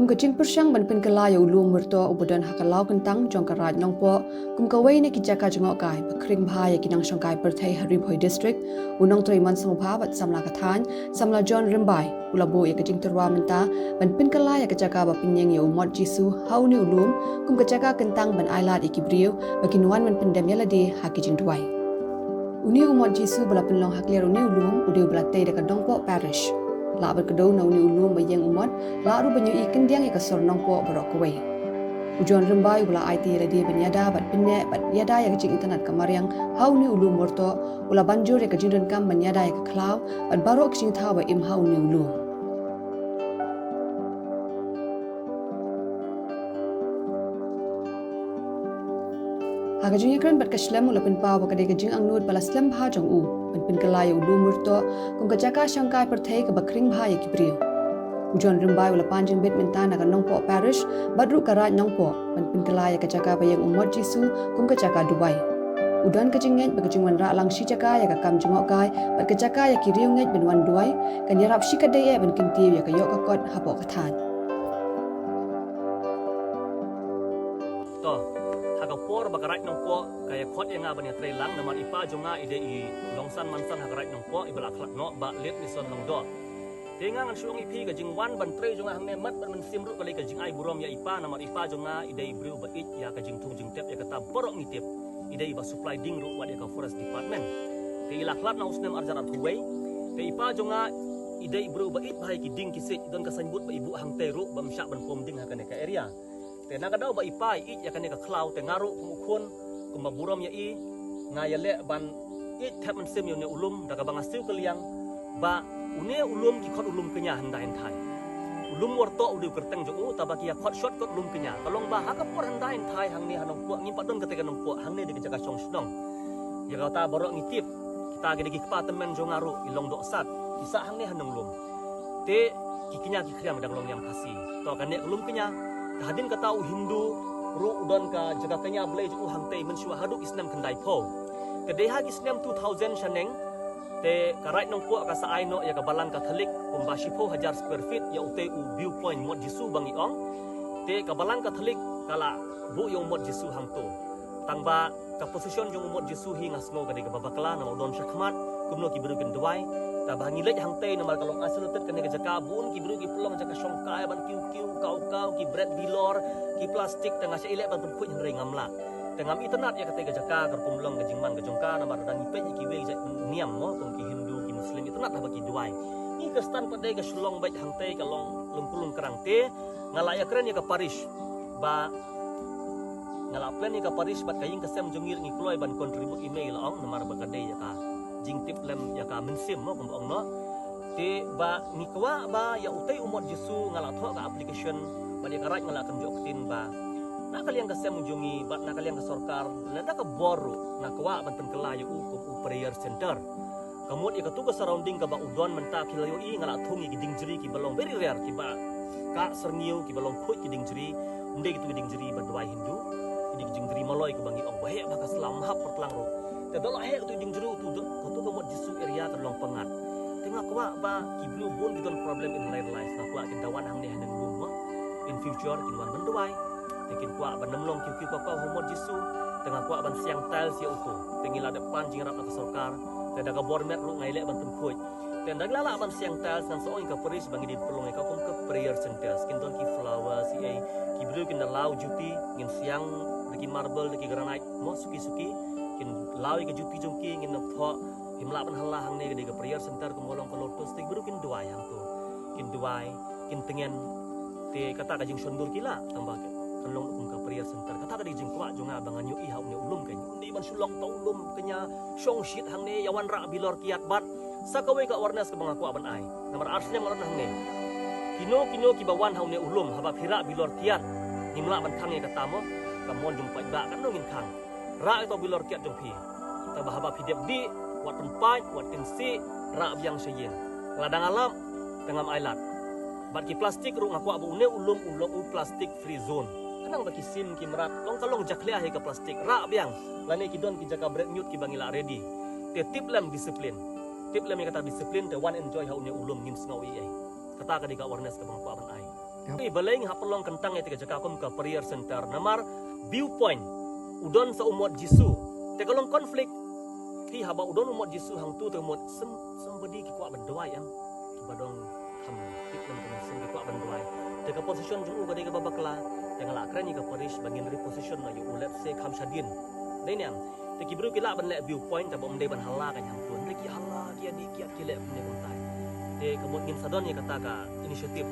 kum kacing persyang ban pen kelaya ulum mertua ubudan hakalau kentang jong karaj nongpo kum kawai ne kijaka jengok kai bakring bahaya kinang syongkai perthai Haribhoi district unong triman samupha bat samla kathan samla John Rimbai ulabo ya kacing terwa menta ban pen kelaya kejaka ba pinyeng ya umot jisu hauni ulum kum kejaka kentang ban ailat ikibriu bakinuan ban pendam yalade hakijing duai uni umot jisu bala penlong hakliar uni ulum udiu belatai dekat dongpo parish laban kedau na uni ulum bayang umat baru banyu ikan diang ya kasor nongpo barokwe ujuan Rimbai ula IT ladi banyada bat pinne bat yada ya kecing internet kamariang hauni ulum morto ula banjur ya kejing kam banyada ya keklau bat baru kecing tawa im hauni ulum Hagajing yakran bat kaslam ula penpaw bakade kejing angnud bala slam bha jong u pen kelaya ulum murto kum kajaka syangkai perthai ke bakring bha ya kibriu ujuan Rimbai ula panjang bet mentana ka nongpo parish badru karaj nongpo pen kelaya kajaka bayang umot jisu kum kajaka Dubai udan kejinget bakajing wan ra lang shi jaka ya ka kam jengok kai bat kajaka ya kiriu nget ben wan duai kan yarap shi kadai ben kintiu ya ka yok kakot hapok kathan por bakarat nong po kaya khot yang ngabanya tre lang naman ipa jonga ide i longsan mansan hakarat nong po ibala khlak no ba let lison nong do tenga ngan suong ipi ka jingwan ban tre jonga hangne mat ban simru kali ka jing ai burom ya ipa naman ipa jonga ide i bru ba it ya ka jing tung jing tep ya kata borok ngitip ide i ba supply ding ru wa ka forest department te ila khlak na usnem arjarat huwei te ipa jonga ide i bru ba it bahai ki ding kisik don ka sanbut ba ibu hang te ru ba msyak ban pom ding hakane ka area te nakadaw ba ipai it ya kanika klaw te ngaru kumukun kumaburom ya i ngayale ban it tap man sim yone ulum daga bang asil kaliang ba une ulum ki khot ulum kenya handai thai ulum worto udu kerteng jo tabaki ya khot shot kot ulum kenya kalong ba haka por handai thai hangni hanong po ngim padon ketika nong po hangni de jaga song snong ya kata borok ngitip kita gede ki kepatemen jo ngaru ilong dok sat kisa hangni hanong lum te kikinya ki kriam dang long yang kasih to kan nek ulum kenya hadin kata Hindu ru udon ka jaga kenya blai ju hangtei mensua haduk Islam kendai po kedeha Islam 2000 shaneng te karait nong po ka saai no ya ka balang Katolik kumbashi po 1000 square feet ya ute u viewpoint mod jisu bangi ong te ka balang Katolik kala bu yung mod jisu hangto tangba ka position yung mod jisu hi ngasngo ka de ka babakla na udon shakmat kumno ki beru ken duai ta bangi lej hangtei na mar kalong asulutet kan ka jaka bun ki beru ki pelong jaka songkai ban kiu kau ki bread bilor ki plastik tengah sia ilek ban pun ring ngamla tengam internet ya kata jaka kerkum long ke jingman ke jongka na mar dan ipe ki we niam mo kum ki Hindu ki Muslim internet lah bagi duai ni ke stan pada ke sulong baik hangtei kalong lungkulung kerang te ngala ya keren ya ke Paris ba ngala plan ya ke Paris bat kaying kesem jongir ngi kloi ban kontribut email ong namar bagade ya ka jing tip lem ya ka mensim mo kum ong no te ba nikwa ba ya utai umot jisu ngala tho ka application ba dia karat ngala kan joktin ba nak kalian ka sem jungi ba nak kalian ka sorkar nada ka boru nakwa ban penkelayu u prayer center kamut ya katu ka surrounding ka ba udon menta kilayo i ngala thungi ki dingjeri ki balong very rare ki ba ka serniu ki balong khut ki dingjeri unde ki tu dingjeri ba dua Hindu ki dingjeri maloi ka bangi ong bahe ba ka selam hap pertlang ro te dolo he tu dingjeri tu katu ka mot jisu area ka long pangat tengah kuat ba kiblu bun kita problem in lain life nak kuat kita wan hang ni hang rumah in future kita wan menduai tekin kuat ban nemlong kiu kau homod jisu tengah kuat ban siang tel sia utu tengila depan jingrap nak sorkar dan daga bormet ru ngai lek ban tempui dan dag lala ban siang tel san soing ka peris bangi di pelong ka kum ke prayer center skin don ki flower si ai kiblu kin lau juti ngin siang deki marble deki granite mo suki kin lau ke juti jongki ngin tho himla ban halah hang ne ke prayer center ke molong ke lotus tik beru kin duai hang tu kin duai kin tengen te kata ka jing sundur kila tambah ke kanlong kum ke prayer center kata ka jing kwa jonga bangan yu i hau ne ulum kan undi ban sulong ta ulum kenya song shit hang ne yawan ra bilor kiat bat sakawai ka awareness ke banga kwa ban ai nomor arsnya maron hang ne kino ki bawan hau ne ulum haba phira bilor kiat himla ban khang e kata mo kamon jumpai ba kan nongin khang ra itu bilor kiat jong pi tambah haba pidep di wat tempat, wat tensi, rak biang seyen. Ladang alam, tengam ailat. Bat ki plastik ru ngaku abu une ulum plastik free zone. Kenang baki sim ki merat, long kalong jaklia he ke plastik, rak biang. Lane ki don ki jaga break mute ki bangila ready. Te tip lem disiplin. Tip lem kata disiplin te one enjoy ha une ulum ngin sngawi ai. Kata ka diga awareness ke bang ku aban ai. Baleng hapelong kentang ya tiga jakakom ke prayer center namar viewpoint udon sa umot Jisu tegalong konflik ti haba udon umot Jisu hang tu temot somebody ki kwa bandwai am badong ham tiklan kan sen ki kwa bandwai tega position jung uga dega babakla tega la kren ka parish bangin reposition na yu ulet se kham shadin dei niam te ki bru ki la ban le viewpoint ta bom de ban hala kan hang tu ki hala ki adi ki le ne buntai te kamot ngin sadon ya kata ka inisiatif